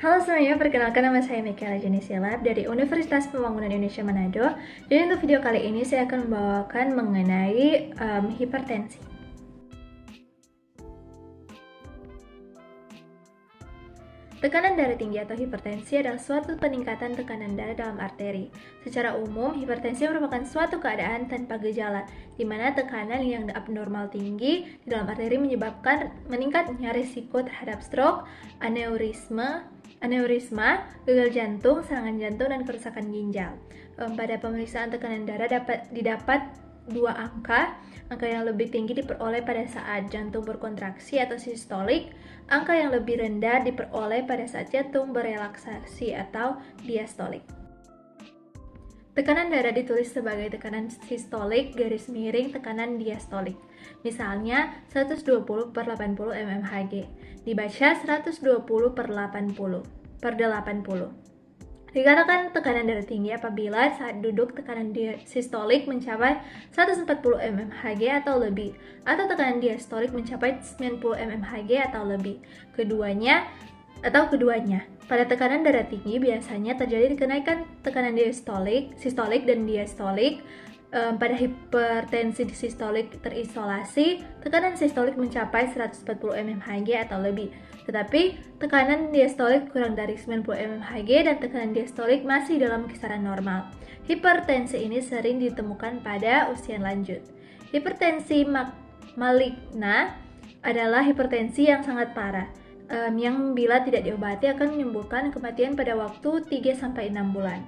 Halo semuanya, perkenalkan nama saya Michaela Jenisila dari Universitas Pembangunan Indonesia Manado. Jadi untuk video kali ini saya akan membawakan mengenai hipertensi. Tekanan darah tinggi atau hipertensi adalah suatu peningkatan tekanan darah dalam arteri. Secara umum, hipertensi merupakan suatu keadaan tanpa gejala, di mana tekanan yang abnormal tinggi di dalam arteri menyebabkan meningkatnya risiko terhadap stroke, aneurisma, gagal jantung, serangan jantung, dan kerusakan ginjal. Pada pemeriksaan tekanan darah didapat dua angka yang lebih tinggi diperoleh pada saat jantung berkontraksi atau sistolik, angka yang lebih rendah diperoleh pada saat jantung berelaksasi atau diastolik. Tekanan darah ditulis sebagai tekanan sistolik garis miring tekanan diastolik. Misalnya 120 per 80 mmHg, dibaca 120 per 80. Dikatakan tekanan darah tinggi apabila saat duduk tekanan sistolik mencapai 140 mmHg atau lebih, atau tekanan diastolik mencapai 90 mmHg atau lebih. Keduanya. Pada tekanan darah tinggi biasanya terjadi kenaikan tekanan sistolik dan diastolik. Pada hipertensi sistolik terisolasi, tekanan sistolik mencapai 140 mmHg atau lebih. Tetapi tekanan diastolik kurang dari 90 mmHg dan tekanan diastolik masih dalam kisaran normal. Hipertensi ini sering ditemukan pada usia lanjut. Hipertensi maligna adalah hipertensi yang sangat parah, yang bila tidak diobati akan menimbulkan kematian pada waktu 3-6 bulan.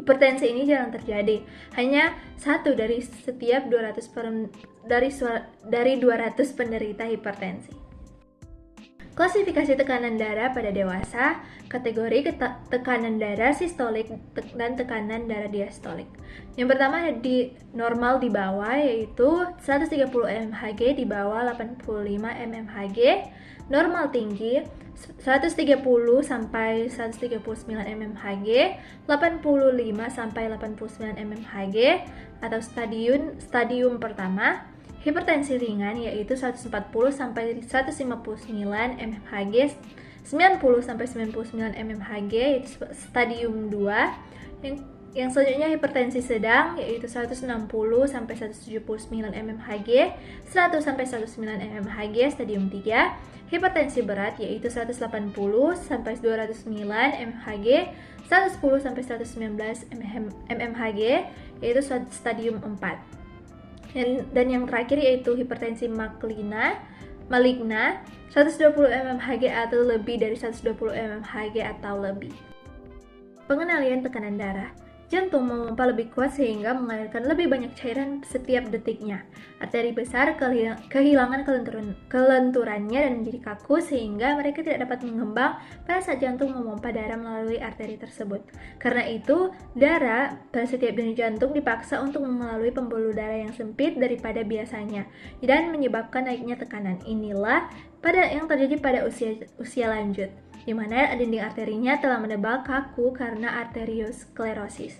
Hipertensi ini jarang terjadi, hanya 1 dari setiap 200 penderita hipertensi. Klasifikasi tekanan darah pada dewasa, kategori tekanan darah sistolik dan tekanan darah diastolik. Yang pertama normal di bawah, yaitu 130 mmHg di bawah 85 mmHg. Normal tinggi 130 sampai 139 mmHg, 85 sampai 89 mmHg atau stadium pertama. Hipertensi ringan yaitu 140 sampai 159 mmHg, 90 sampai 99 mmHg yaitu stadium 2. Yang selanjutnya hipertensi sedang yaitu 160 sampai 179 mmHg, 100 sampai 109 mmHg stadium 3. Hipertensi berat yaitu 180 sampai 209 mmHg, 110 sampai 119 mmHg yaitu stadium 4. Dan yang terakhir yaitu hipertensi maligna 120 mmHg atau lebih dari 120 mmHg atau lebih. Pengenalian tekanan darah. Jantung memompa lebih kuat sehingga mengalirkan lebih banyak cairan setiap detiknya. Arteri besar kehilangan kelenturannya dan menjadi kaku sehingga mereka tidak dapat mengembang pada saat jantung memompa darah melalui arteri tersebut. Karena itu, darah pada setiap denyut jantung dipaksa untuk melalui pembuluh darah yang sempit daripada biasanya dan menyebabkan naiknya tekanan. Inilah yang terjadi pada usia lanjut, di mana dinding arterinya telah menebal kaku karena arteriosklerosis.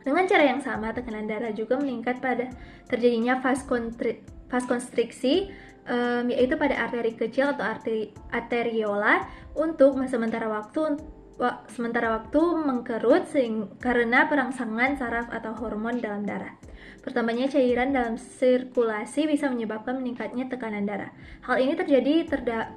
Dengan cara yang sama, tekanan darah juga meningkat pada terjadinya vaskostriksi, yaitu pada arteri kecil atau arteriola untuk sementara waktu mengkerut karena perangsangan saraf atau hormon dalam darah. Pertamanya cairan dalam sirkulasi bisa menyebabkan meningkatnya tekanan darah. Hal ini terjadi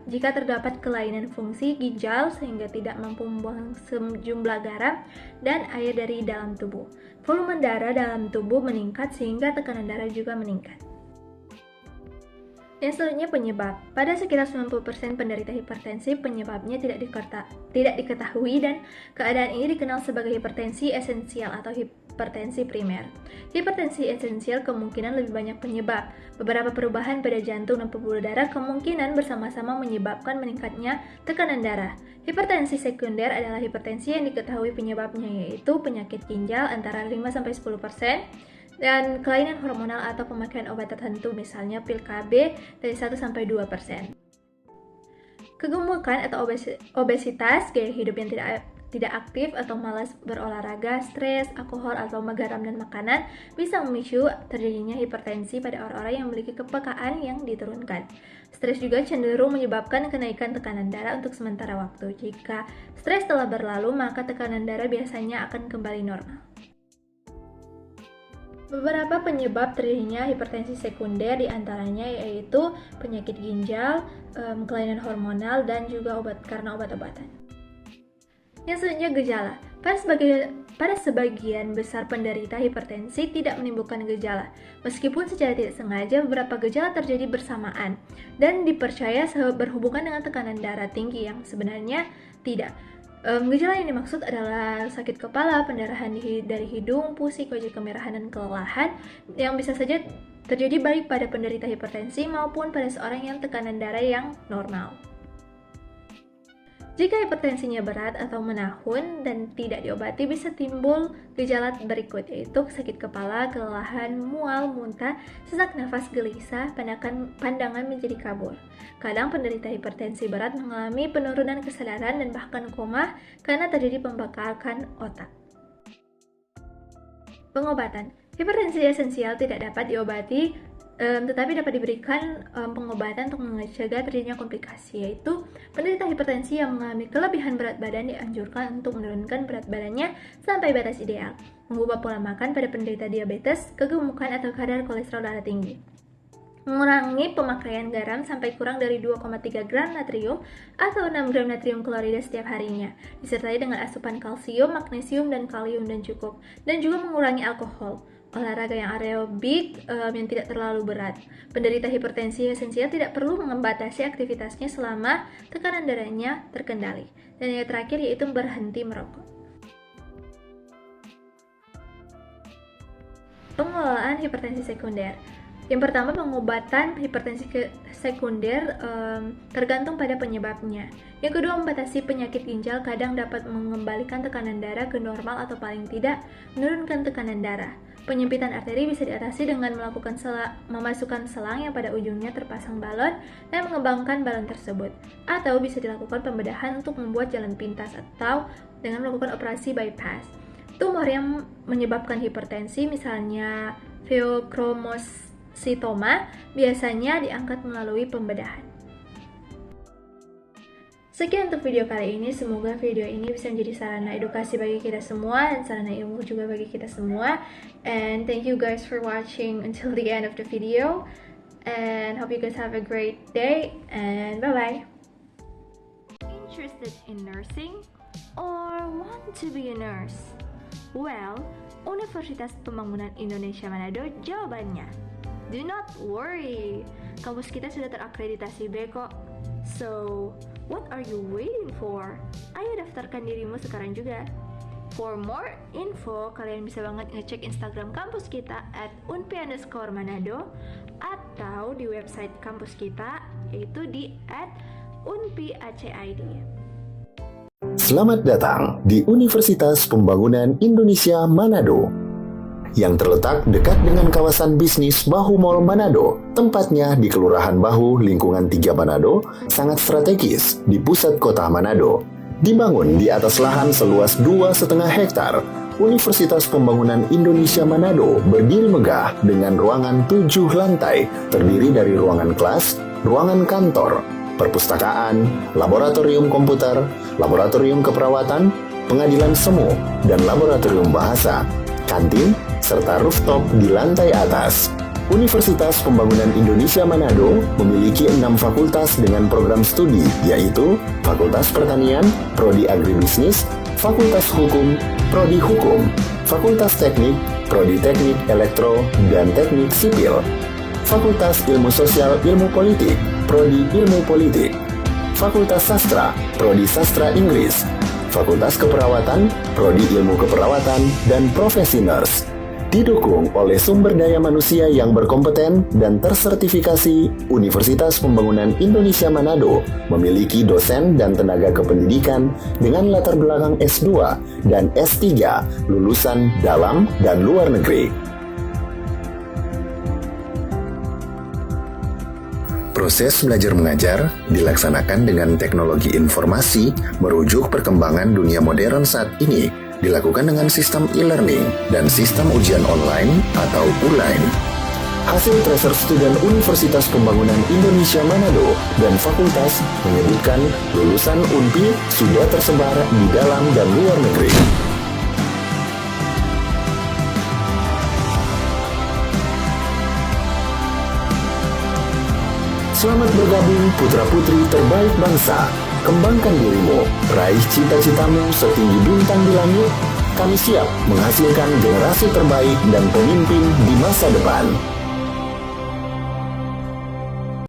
jika terdapat kelainan fungsi ginjal sehingga tidak mampu membuang sejumlah garam dan air dari dalam tubuh. Volume darah dalam tubuh meningkat sehingga tekanan darah juga meningkat. Yang selanjutnya penyebab. Pada sekitar 90% penderita hipertensi, penyebabnya tidak diketahui dan keadaan ini dikenal sebagai hipertensi esensial atau hipertensi primer. Hipertensi esensial kemungkinan lebih banyak penyebab. Beberapa perubahan pada jantung dan pembuluh darah kemungkinan bersama-sama menyebabkan meningkatnya tekanan darah. Hipertensi sekunder adalah hipertensi yang diketahui penyebabnya, yaitu penyakit ginjal antara 5-10%, dan kelainan hormonal atau pemakaian obat tertentu, misalnya pil KB dari 1-2%. Kegemukan atau obesitas, gaya hidup yang tidak aktif atau malas berolahraga, stres, alkohol atau garam dan makanan bisa memicu terjadinya hipertensi pada orang-orang yang memiliki kepekaan yang diturunkan. Stres juga cenderung menyebabkan kenaikan tekanan darah untuk sementara waktu. Jika stres telah berlalu, maka tekanan darah biasanya akan kembali normal. Beberapa penyebab terjadinya hipertensi sekunder diantaranya yaitu penyakit ginjal, kelainan hormonal, dan juga karena obat-obatan. Yang selanjutnya gejala. Pada sebagian besar penderita hipertensi tidak menimbulkan gejala. Meskipun secara tidak sengaja beberapa gejala terjadi bersamaan dan dipercaya berhubungan dengan tekanan darah tinggi yang sebenarnya tidak. Gejala yang dimaksud adalah sakit kepala, pendarahan dari hidung, pusing, wajah kemerahan, dan kelelahan yang bisa saja terjadi baik pada penderita hipertensi maupun pada seorang yang tekanan darah yang normal. Jika hipertensinya berat atau menahun dan tidak diobati, bisa timbul gejala berikut, yaitu sakit kepala, kelelahan, mual, muntah, sesak nafas, gelisah, pandangan menjadi kabur. Kadang penderita hipertensi berat mengalami penurunan kesadaran dan bahkan koma karena terjadi pembengkakan otak. Pengobatan. Hipertensi esensial tidak dapat diobati, tetapi dapat diberikan pengobatan untuk mencegah terjadinya komplikasi, yaitu penderita hipertensi yang mengalami kelebihan berat badan dianjurkan untuk menurunkan berat badannya sampai batas ideal, mengubah pola makan pada penderita diabetes, kegemukan atau kadar kolesterol darah tinggi, mengurangi pemakaian garam sampai kurang dari 2,3 gram natrium atau 6 gram natrium klorida setiap harinya, disertai dengan asupan kalsium, magnesium, dan kalium dan cukup, dan juga mengurangi alkohol. Olahraga yang aerobik yang tidak terlalu berat. Penderita hipertensi esensial tidak perlu membatasi aktivitasnya selama tekanan darahnya terkendali. Dan yang terakhir yaitu berhenti merokok. Pengelolaan hipertensi sekunder. Yang pertama, pengobatan hipertensi sekunder tergantung pada penyebabnya. Yang kedua, membatasi penyakit ginjal kadang dapat mengembalikan tekanan darah ke normal atau paling tidak menurunkan tekanan darah. Penyempitan arteri bisa diatasi dengan memasukkan selang yang pada ujungnya terpasang balon dan mengembangkan balon tersebut. Atau bisa dilakukan pembedahan untuk membuat jalan pintas atau dengan melakukan operasi bypass. Tumor yang menyebabkan hipertensi, misalnya pheochromocytoma, biasanya diangkat melalui pembedahan. Sekian untuk video kali ini, semoga video ini bisa menjadi sarana edukasi bagi kita semua dan sarana ilmu juga bagi kita semua. And thank you guys for watching until the end of the video, and hope you guys have a great day, and bye-bye. Interested in nursing or want to be a nurse? Well, Universitas Pembangunan Indonesia Manado jawabannya. Do not worry, kampus kita sudah terakreditasi B kok. So, what are you waiting for? Ayo daftarkan dirimu sekarang juga. For more info, kalian bisa banget ngecek Instagram kampus kita @unpi_manado atau di website kampus kita yaitu di @unpi.acid. Selamat datang di Universitas Pembangunan Indonesia Manado yang terletak dekat dengan kawasan bisnis Bahu Mall Manado. Tempatnya di Kelurahan Bahu, lingkungan 3 Manado, sangat strategis di pusat kota Manado. Dibangun di atas lahan seluas 2,5 hektar, Universitas Pembangunan Indonesia Manado berdiri megah dengan ruangan 7 lantai, terdiri dari ruangan kelas, ruangan kantor, perpustakaan, laboratorium komputer, laboratorium keperawatan, pengadilan semu, dan laboratorium bahasa, kantin, serta rooftop di lantai atas. Universitas Pembangunan Indonesia Manado memiliki 6 fakultas dengan program studi, yaitu Fakultas Pertanian, Prodi Agribisnis, Fakultas Hukum, Prodi Hukum, Fakultas Teknik, Prodi Teknik Elektro dan Teknik Sipil, Fakultas Ilmu Sosial Ilmu Politik, Prodi Ilmu Politik, Fakultas Sastra, Prodi Sastra Inggris, Fakultas Keperawatan, Prodi Ilmu Keperawatan, dan Profesi Nurse. Didukung oleh sumber daya manusia yang berkompeten dan tersertifikasi, Universitas Pembangunan Indonesia Manado memiliki dosen dan tenaga kependidikan dengan latar belakang S2 dan S3 lulusan dalam dan luar negeri. Proses belajar mengajar dilaksanakan dengan teknologi informasi merujuk perkembangan dunia modern saat ini, dilakukan dengan sistem e-learning dan sistem ujian online atau ULAIN. Hasil tracer student Universitas Pembangunan Indonesia Manado dan fakultas menyebutkan lulusan UNPI sudah tersebar di dalam dan luar negeri. Selamat bergabung putra-putri terbaik bangsa. Kembangkan dirimu, raih cita-citamu setinggi bintang di langit. Kami siap menghasilkan generasi terbaik dan pemimpin di masa depan.